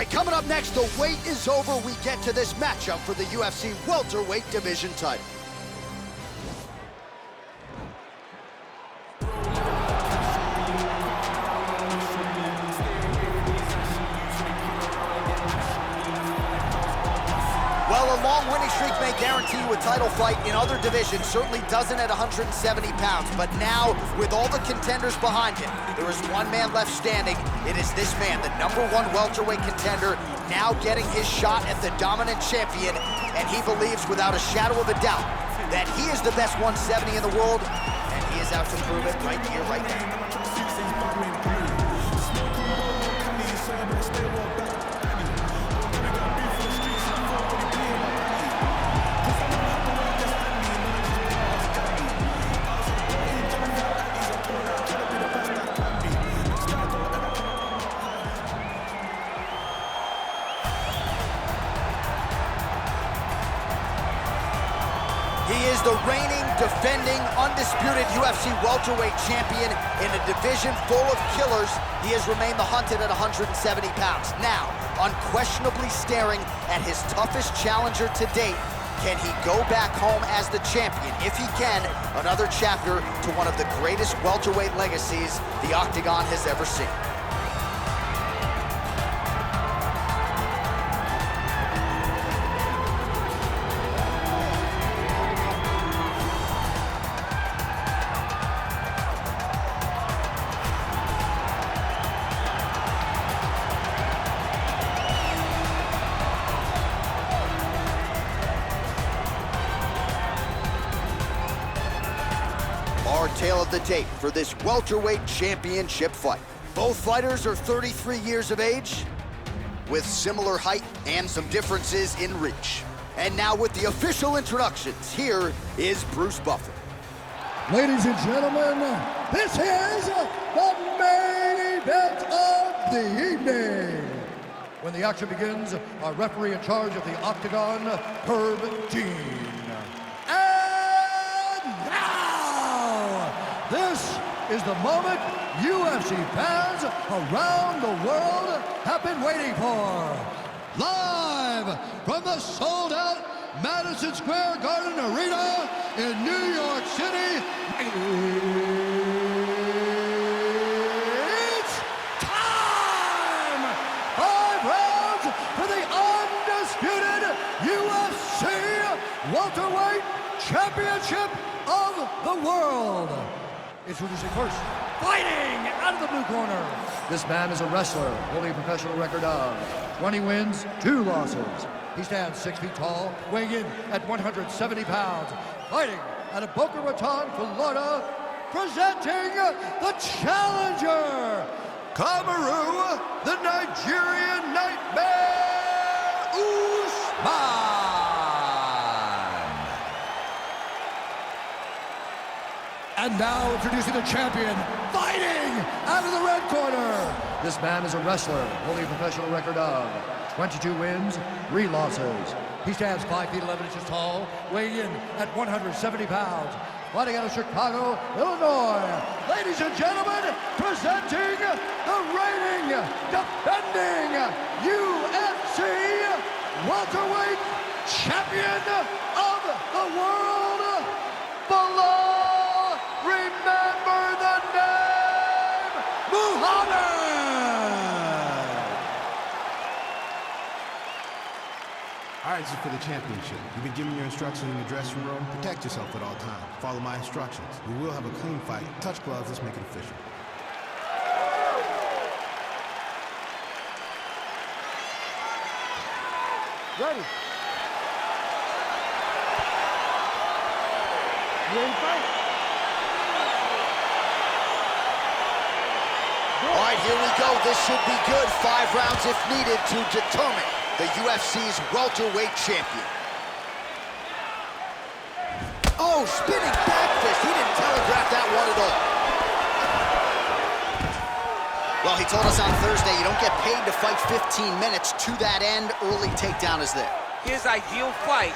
right, coming up next, the wait is over. We get to this matchup for the UFC welterweight division title. Well, a long winning streak may guarantee you a title fight in other divisions, certainly doesn't at 170 pounds. But now, with all the contenders behind him, there is one man left standing. It is this man, the #1 welterweight contender, now getting his shot at the dominant champion. And he believes without a shadow of a doubt that he is the best 170 in the world, and he is out to prove it right here, right now. He is the reigning, defending, undisputed UFC welterweight champion in a division full of killers. He has remained the hunted at 170 pounds. Now, unquestionably staring at his toughest challenger to date. Can he go back home as the champion? If he can, another chapter to one of the greatest welterweight legacies the Octagon has ever seen. Our tale of the tape for this welterweight championship fight. Both fighters are 33 years of age, with similar height and some differences in reach. And now with the official introductions, here is Bruce Buffer. Ladies and gentlemen, this is the main event of the evening. When the action begins, our referee in charge of the Octagon, Herb Dean. This is the moment UFC fans around the world have been waiting for. Live from the sold-out Madison Square Garden Arena in New York City, it's time! 5 rounds for the undisputed UFC welterweight championship of the world. Introducing first, fighting out of the blue corner. This man is a wrestler, holding a professional record of 20 wins, 2 losses. He stands 6 feet tall, weighing in at 170 pounds. Fighting out of Boca Raton, Florida, presenting the challenger, Kamaru, the Nigerian Nightmare Usman. And now introducing the champion, fighting out of the red corner. This man is a wrestler, holding a professional record of 22 wins, 3 losses. He stands 5 feet 11 inches tall, weighing in at 170 pounds. Fighting out of Chicago, Illinois. Ladies and gentlemen, presenting the reigning, defending UFC welterweight champion of the world, Belal. Remember the name, Muhammad! All right, this is for the championship. You've been given your instructions in the dressing room. Protect yourself at all times. Follow my instructions. We will have a clean fight. Touch gloves, let's make it official. Ready. You ready to fight? All right, here we go. This should be good. 5 rounds if needed to determine the UFC's welterweight champion. Oh, spinning back fist. He didn't telegraph that one at all. Well, he told us on Thursday you don't get paid to fight 15 minutes. To that end, early takedown is there. His ideal fight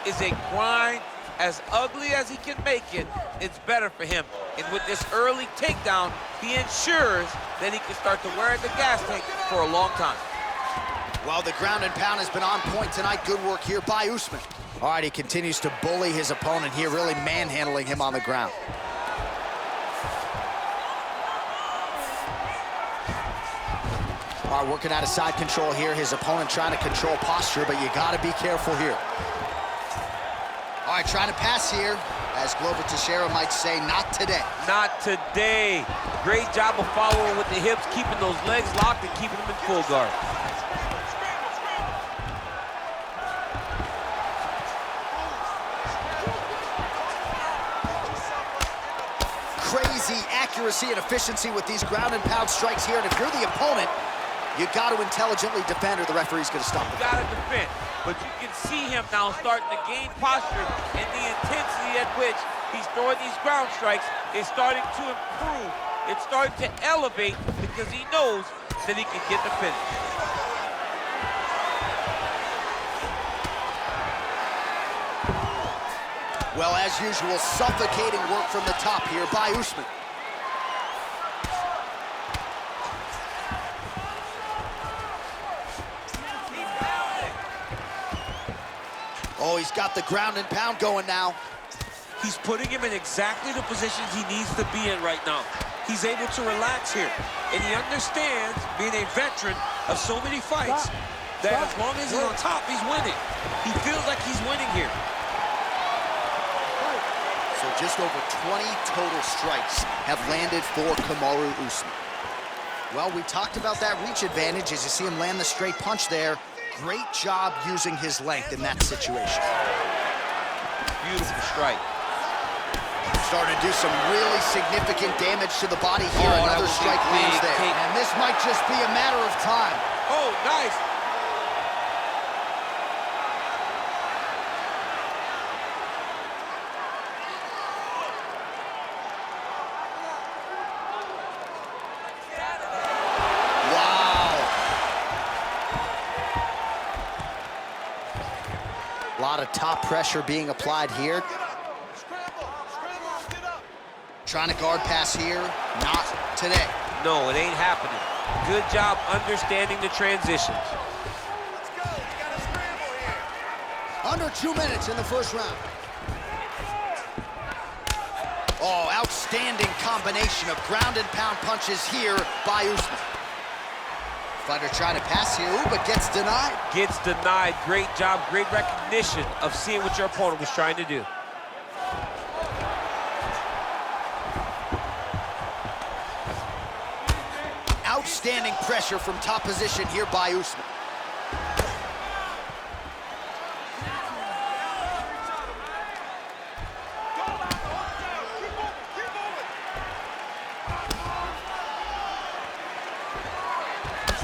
is a grind. As ugly as he can make it, it's better for him. And with this early takedown, he ensures that he can start to wear the gas tank for a long time. Well, the ground and pound has been on point tonight. Good work here by Usman. All right, he continues to bully his opponent here, really manhandling him on the ground. All right, working out of side control here. His opponent trying to control posture, but you got to be careful here. All right, trying to pass here. As Glover Teixeira might say, not today. Not today. Great job of following with the hips, keeping those legs locked and keeping them in full guard. Crazy accuracy and efficiency with these ground and pound strikes here. And if you're the opponent, you got to intelligently defend or the referee's going to stop it. You got to defend. But you can see him now starting to gain posture, and the intensity at which he's throwing these ground strikes is starting to improve. It's starting to elevate because he knows that he can get the finish. Well, as usual, suffocating work from the top here by Usman. Oh, he's got the ground and pound going now. He's putting him in exactly the positions he needs to be in right now. He's able to relax here, and he understands, being a veteran of so many fights, that as long as he's on top, he's winning. He feels like he's winning here. So just over 20 total strikes have landed for Kamaru Usman. Well, we talked about that reach advantage as you see him land the straight punch there. Great job using his length in that situation. Beautiful strike. Starting to do some really significant damage to the body here. Oh, another strike lands there. And this might just be a matter of time. Oh, nice. A lot of top pressure being applied here. Trying to guard pass here, not today. No, it ain't happening. Good job understanding the transitions. Let's go. We got a scramble here. Under 2 minutes in the first round. Oh, outstanding combination of ground and pound punches here by Usman. Fighter trying to pass here, ooh, but gets denied. Gets denied. Great job, great recognition of seeing what your opponent was trying to do. Outstanding pressure from top position here by Usman.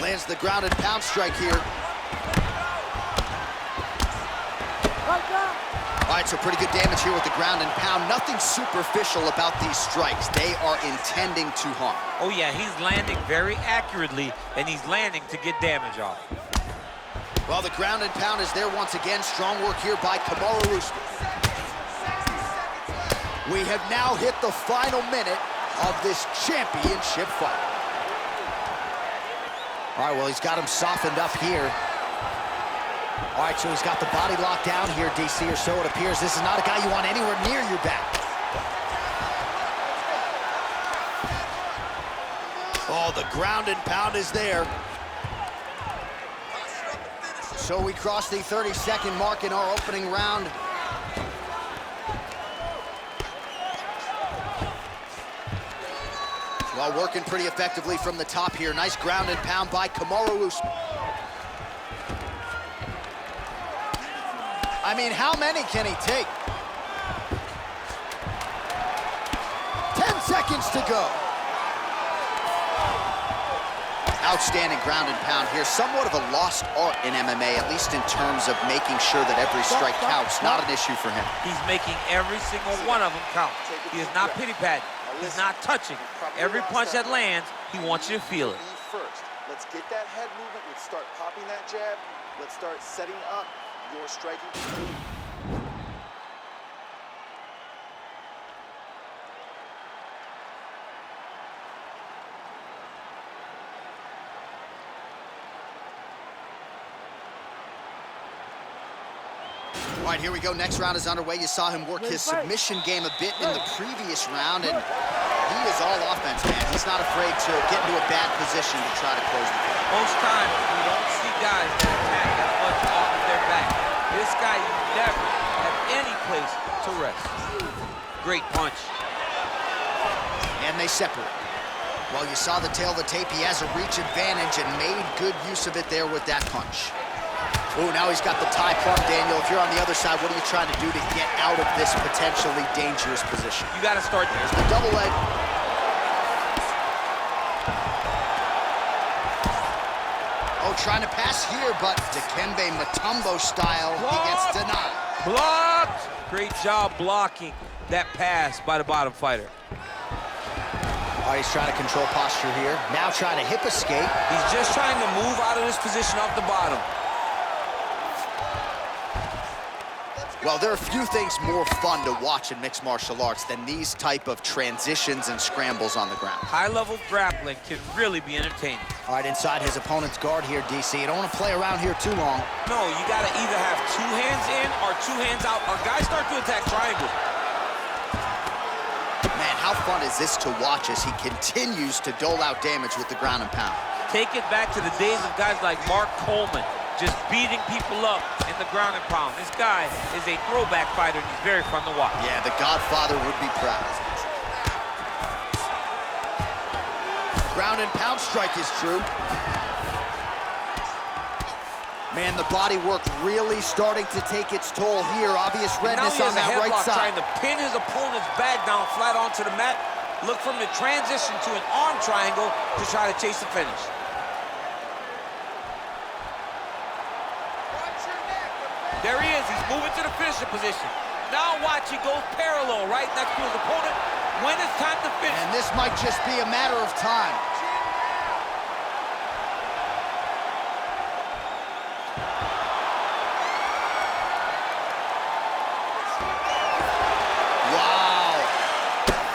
Lands the ground and pound strike here. All right, so pretty good damage here with the ground and pound. Nothing superficial about these strikes. They are intending to harm. Oh yeah, he's landing very accurately, and he's landing to get damage off. Well, the ground and pound is there once again. Strong work here by Kamaru Usman. We have now hit the final minute of this championship fight. All right, well, he's got him softened up here. All right, so he's got the body locked down here, DC, or so it appears. This is not a guy you want anywhere near your back. Oh, the ground and pound is there. So we cross the 30-second mark in our opening round. Well, working pretty effectively from the top here. Nice ground and pound by Kamaru Usman. I mean, how many can he take? 10 seconds to go. Outstanding ground and pound here. Somewhat of a lost art in MMA, at least in terms of making sure that every strike counts. Not an issue for him. He's making every single one of them count. He is not pity-patting. He's not touching. Every punch that lands, he wants you to feel it. First, let's get that head movement. Let's start popping that jab. Let's start setting up your striking. All right, here we go. Next round is underway. You saw him work his submission game a bit in the previous round, and he is all offense, man. He's not afraid to get into a bad position to try to close the fight. Most times, we don't see guys that attack as much off of their back. This guy, you never have any place to rest. Great punch. And they separate. Well, you saw the tail of the tape. He has a reach advantage and made good use of it there with that punch. Oh, now he's got the tie plum, Daniel. If you're on the other side, what are you trying to do to get out of this potentially dangerous position? You got to start there. There's the double leg. Oh, trying to pass here, but Dikembe Mutombo style, he gets denied. Blocked! Great job blocking that pass by the bottom fighter. All right, he's trying to control posture here. Now trying to hip escape. He's just trying to move out of this position off the bottom. Well, there are few things more fun to watch in mixed martial arts than these type of transitions and scrambles on the ground. High-level grappling can really be entertaining. All right, inside his opponent's guard here, DC. You don't want to play around here too long. No, you got to either have two hands in or two hands out, or guys start to attack triangle. Man, how fun is this to watch as he continues to dole out damage with the ground and pound? Take it back to the days of guys like Mark Coleman, just beating people up in the ground and pound. This guy is a throwback fighter, and he's very fun to watch. Yeah, the Godfather would be proud. Ground and pound strike is true. Man, the body work really starting to take its toll here. Obvious redness on that right side. Trying to pin his opponent's back down flat onto the mat. Look from the transition to an arm triangle to try to chase the finish. There he is, he's moving to the finisher position. Now watch, he goes parallel right next to his opponent when it's time to finish. And this might just be a matter of time. Wow.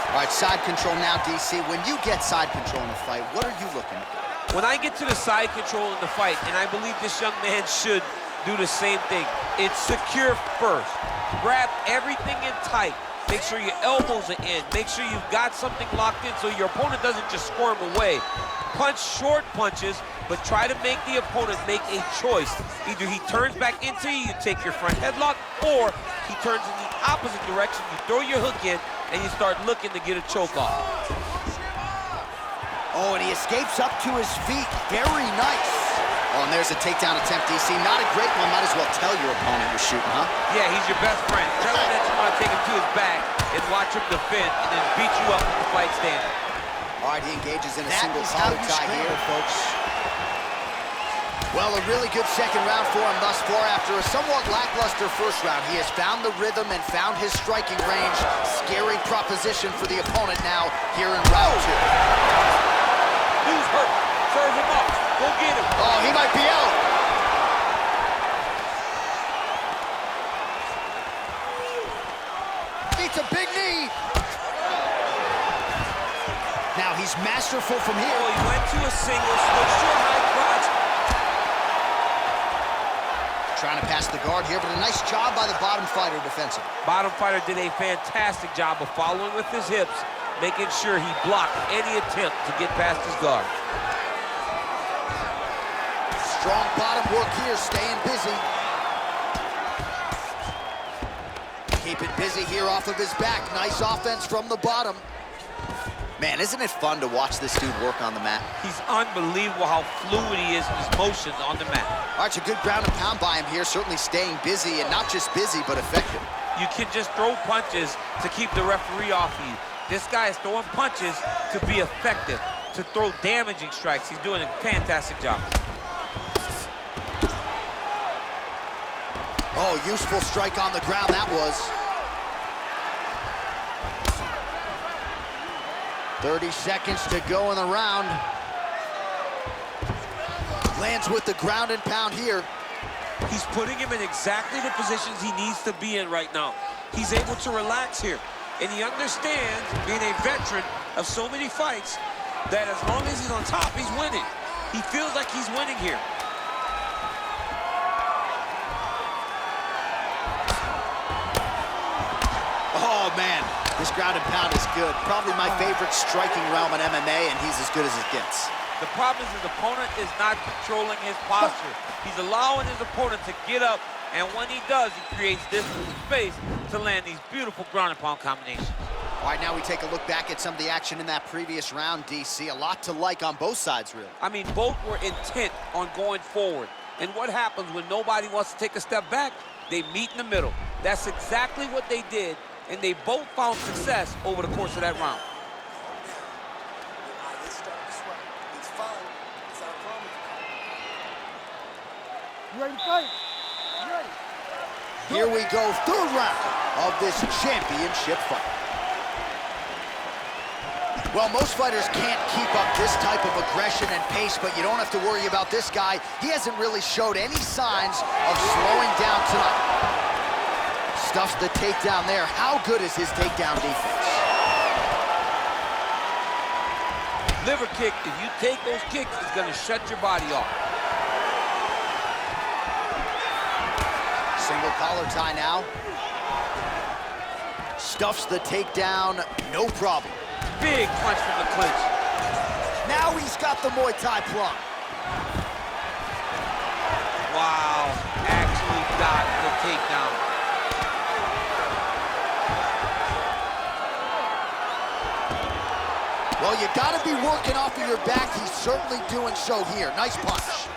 All right, side control now, DC. When you get side control in a fight, what are you looking at? When I get to the side control in the fight, and I believe this young man should do the same thing, it's secure first. Grab everything in tight. Make sure your elbows are in. Make sure you've got something locked in so your opponent doesn't just squirm away. Punch short punches, but try to make the opponent make a choice. Either he turns back into you, you take your front headlock, or he turns in the opposite direction, you throw your hook in, and you start looking to get a choke off. Oh, and he escapes up to his feet. Very nice. Oh, and there's a takedown attempt, DC. Not a great one. Might as well tell your opponent you're shooting, huh? Yeah, he's your best friend. Tell him that you want to take him to his back and watch him defend and then beat you up with the fight standing. All right, he engages in a single collar tie here, folks. Well, a really good second round for him thus far. After a somewhat lackluster first round, he has found the rhythm and found his striking range. Scary proposition for the opponent now here in round two. Who's hurt? Serve him up. Go get him. Oh, he might be out. Beats a big knee. Now he's masterful from here. Oh, he went to a single, switched to a high crotch. Trying to pass the guard here, but a nice job by the bottom fighter defensively. Bottom fighter did a fantastic job of following with his hips, making sure he blocked any attempt to get past his guard. Strong bottom work here, staying busy. Keep it busy here off of his back. Nice offense from the bottom. Man, isn't it fun to watch this dude work on the mat? He's unbelievable how fluid he is in his motions on the mat. All right, it's a good ground and pound by him here, certainly staying busy, and not just busy, but effective. You can just throw punches to keep the referee off you. This guy is throwing punches to be effective, to throw damaging strikes. He's doing a fantastic job. Oh, useful strike on the ground, that was. 30 seconds to go in the round. Lands with the ground and pound here. He's putting him in exactly the positions he needs to be in right now. He's able to relax here. And he understands, being a veteran of so many fights, that as long as he's on top, he's winning. He feels like he's winning here. ground and pound is good. Probably my favorite striking realm in MMA, and he's as good as it gets. The problem is his opponent is not controlling his posture. He's allowing his opponent to get up, and when he does, he creates distance and space to land these beautiful ground and pound combinations. All right, now we take a look back at some of the action in that previous round, DC. A lot to like on both sides, really. I mean, both were intent on going forward. And what happens when nobody wants to take a step back? They meet in the middle. That's exactly what they did, and they both found success over the course of that round. You ready to fight? You ready? Here we go, third round of this championship fight. Well, most fighters can't keep up this type of aggression and pace, but you don't have to worry about this guy. He hasn't really showed any signs of slowing down tonight. Stuffs the takedown there. How good is his takedown defense? Liver kick, if you take those kicks, it's gonna shut your body off. Single collar tie now. Stuffs the takedown, no problem. Big punch from the clinch. Now he's got the Muay Thai plum. Wow, actually got the takedown. Well, you gotta be working off of your back. He's certainly doing so here. Nice punch.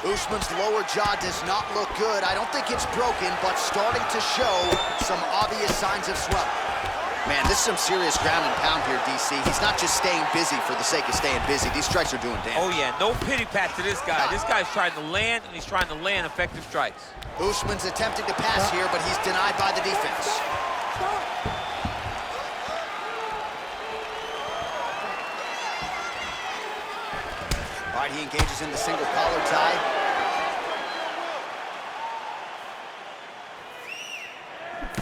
Usman's lower jaw does not look good. I don't think it's broken, but starting to show some obvious signs of swelling. Man, this is some serious ground and pound here, DC. He's not just staying busy for the sake of staying busy. These strikes are doing damage. Oh, yeah, no pity pat to this guy. This guy's trying to land, and he's trying to land effective strikes. Usman's attempting to pass here, but he's denied by the defense. All right, he engages in the single collar tie.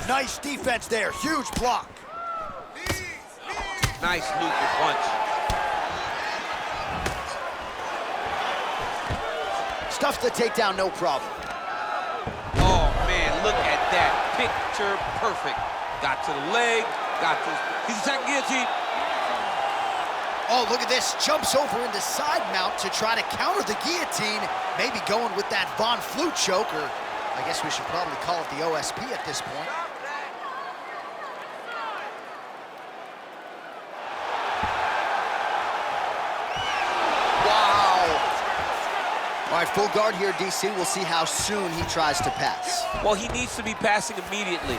Nice defense there, huge block. Nice looper punch. Stuffs the takedown, no problem. Oh, man, look at that. Picture perfect. Got to the leg, got to... He's attacking guillotine. Oh, look at this. Jumps over into side mount to try to counter the guillotine. Maybe going with that Von Flue choke, or I guess we should probably call it the OSP at this point. All right, full guard here, DC. We'll see how soon he tries to pass. Well, he needs to be passing immediately.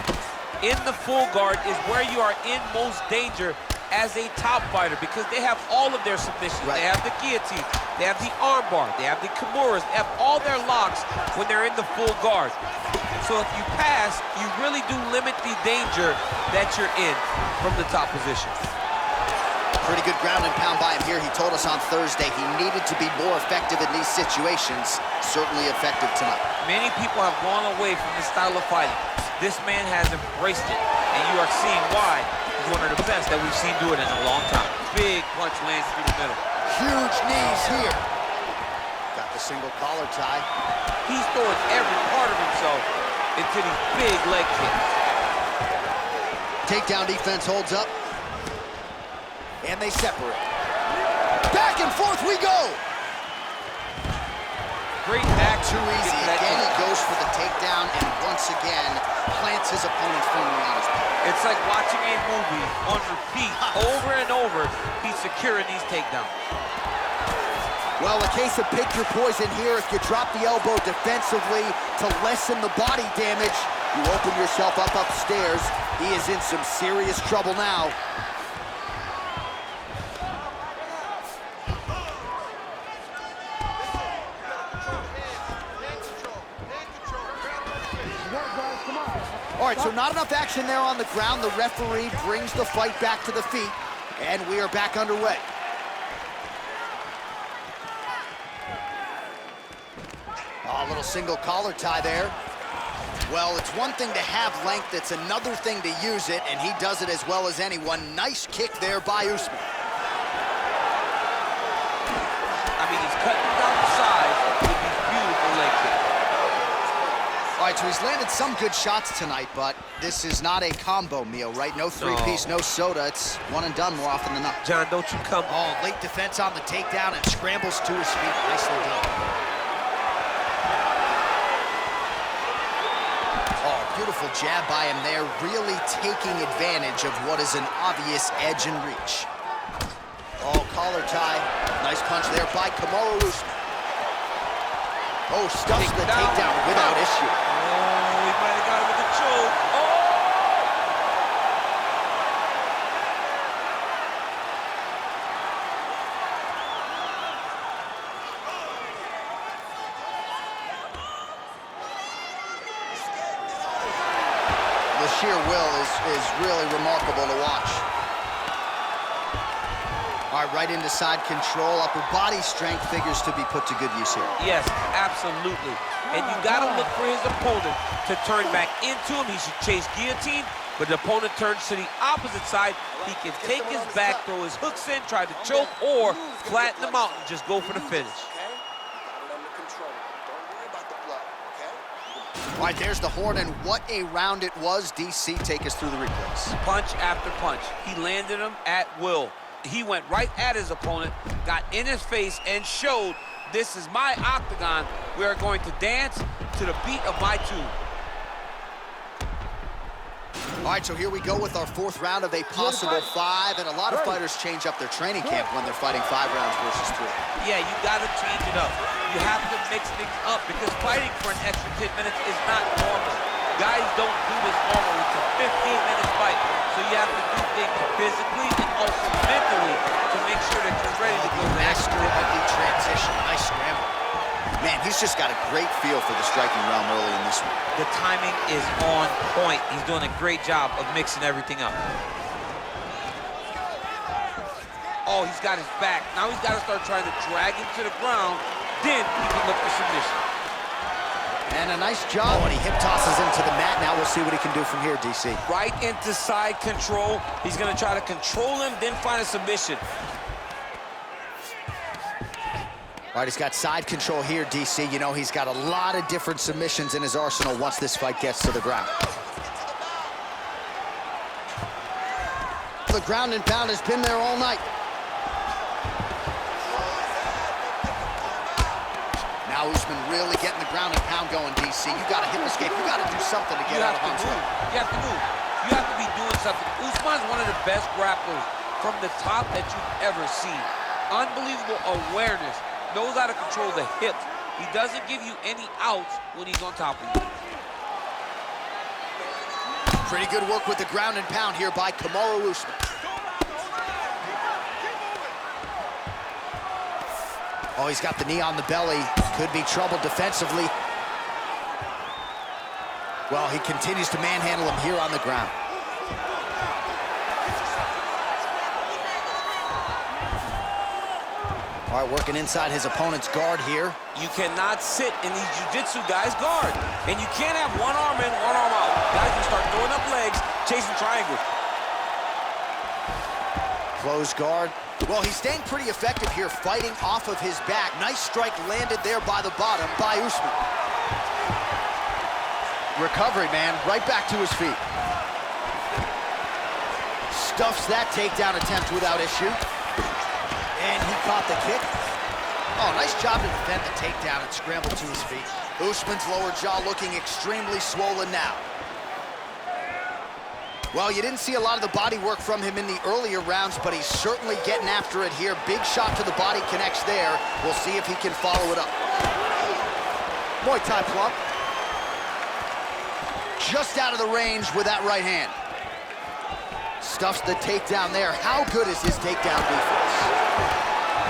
In the full guard is where you are in most danger as a top fighter, because they have all of their submissions. Right. They have the guillotine, they have the armbar, they have the kimuras, they have all their locks when they're in the full guard. So if you pass, you really do limit the danger that you're in from the top position. Pretty good ground and pound by him here. He told us on Thursday he needed to be more effective in these situations. Certainly effective tonight. Many people have gone away from this style of fighting. This man has embraced it, and you are seeing why he's one of the best that we've seen do it in a long time. Big punch lands through the middle. Huge knees here. Got the single collar tie. He's throwing every part of himself into these big leg kicks. Takedown defense holds up. And they separate. Back and forth we go. Great back. Too easy. Again, he goes for the takedown and once again plants his opponent's finger on his back. It's like watching a movie on repeat over and over. He's securing these takedowns. Well, a case of pick your poison here. If you drop the elbow defensively to lessen the body damage, you open yourself up upstairs. He is in some serious trouble now. All right, so not enough action there on the ground. The referee brings the fight back to the feet, and we are back underway. Oh, a little single collar tie there. Well, it's one thing to have length, it's another thing to use it, and he does it as well as anyone. Nice kick there by Usman. I mean, he's cutting down the sides with these beautiful leg kicks. All right, so he's landed some good shots tonight, but this is not a combo meal, right? No three-piece, no soda. It's one and done more often than not. John, don't you come. Oh, late defense on the takedown and scrambles to his feet. Nicely done. Oh, beautiful jab by him there, really taking advantage of what is an obvious edge and reach. Oh, collar tie. Nice punch there by Kamaru Usman. Oh, stuffs the takedown without issue. Oh, he might have got him with the choke. Oh! The sheer will is really remarkable to watch. All right, right into side control. Upper body strength figures to be put to good use here. Yes, absolutely. And you got to look for his opponent to turn back into him. He should chase guillotine, but the opponent turns to the opposite side. He can take his back, throw his hooks in, try to choke, or flatten him out and just go for the finish. All right, there's the horn, and what a round it was. DC, take us through the replays. Punch after punch. He landed him at will. He went right at his opponent, got in his face, and showed, this is my octagon. We are going to dance to the beat of my tune. All right, so here we go with our fourth round of a possible 5, and a lot of fighters change up their training camp when they're fighting 5 rounds versus 3. Yeah, you got to change it up. You have to mix things up because fighting for an extra 10 minutes is not normal. Guys don't do this normally. It's a 15-minute fight, so you have to do things physically and also mentally to make sure that you're ready to go. Master of the transition. Nice scramble. Man, he's just got a great feel for the striking realm early in this one. The timing is on point. He's doing a great job of mixing everything up. Oh, he's got his back. Now he's got to start trying to drag him to the ground. Then he can look for submission. And a nice job. Oh, and he hip tosses him to the mat. Now we'll see what he can do from here, DC. Right into side control. He's going to try to control him, then find a submission. All right, he's got side control here, DC. You know, he's got a lot of different submissions in his arsenal once this fight gets to the ground. The ground and pound has been there all night. Now Usman really getting the ground and pound going, DC. You got to hip escape. You got to do something to get out of harm's way. You have to move. You have to be doing something. Usman's one of the best grapplers from the top that you've ever seen. Unbelievable awareness. Knows how to control the hips. He doesn't give you any outs when he's on top of you. Pretty good work with the ground and pound here by Kamaru Usman. Oh, he's got the knee on the belly. Could be trouble defensively. Well, he continues to manhandle him here on the ground. All right, working inside his opponent's guard here. You cannot sit in these jiu-jitsu guys' guard. And you can't have one arm in, one arm out. Guys can start throwing up legs, chasing triangles. Close guard. Well, he's staying pretty effective here, fighting off of his back. Nice strike landed there by the bottom by Usman. Recovery, man, right back to his feet. Stuffs that takedown attempt without issue. And he caught the kick. Oh, nice job to defend the takedown and scramble to his feet. Usman's lower jaw looking extremely swollen now. Well, you didn't see a lot of the body work from him in the earlier rounds, but he's certainly getting after it here. Big shot to the body connects there. We'll see if he can follow it up. Muay Thai plump. Just out of the range with that right hand. Stuffs the takedown there. How good is his takedown defense?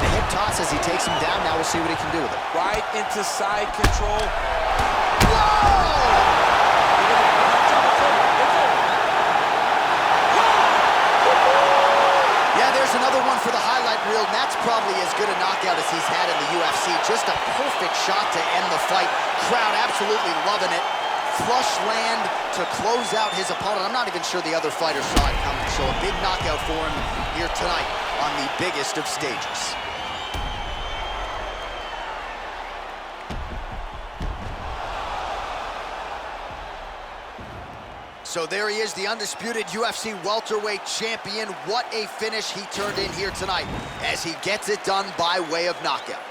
The hip toss as he takes him down. Now we'll see what he can do with it. Right into side control. Whoa! There's another one for the highlight reel, and that's probably as good a knockout as he's had in the UFC. Just a perfect shot to end the fight. Crowd absolutely loving it. Flush land to close out his opponent. I'm not even sure the other fighter saw it coming, so a big knockout for him here tonight on the biggest of stages. So there he is, the undisputed UFC welterweight champion. What a finish he turned in here tonight as he gets it done by way of knockout.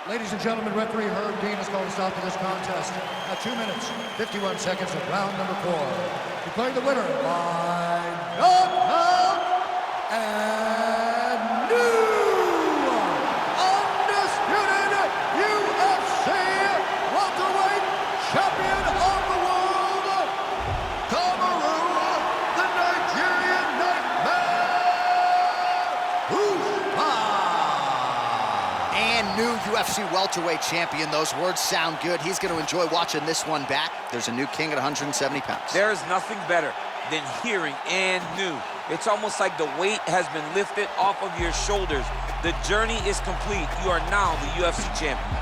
Ladies and gentlemen, referee Herb Dean has called a stop to this contest at 2 minutes, 51 seconds of round number 4. Declaring the winner by knockout and new undisputed UFC welterweight champion of the world, Kamaru, the Nigerian Nightmare Usman. And new UFC welterweight champion. Those words sound good. He's going to enjoy watching this one back. There's a new king at 170 pounds. There is nothing better than hearing "and new." It's almost like the weight has been lifted off of your shoulders. The journey is complete. You are now the UFC champion.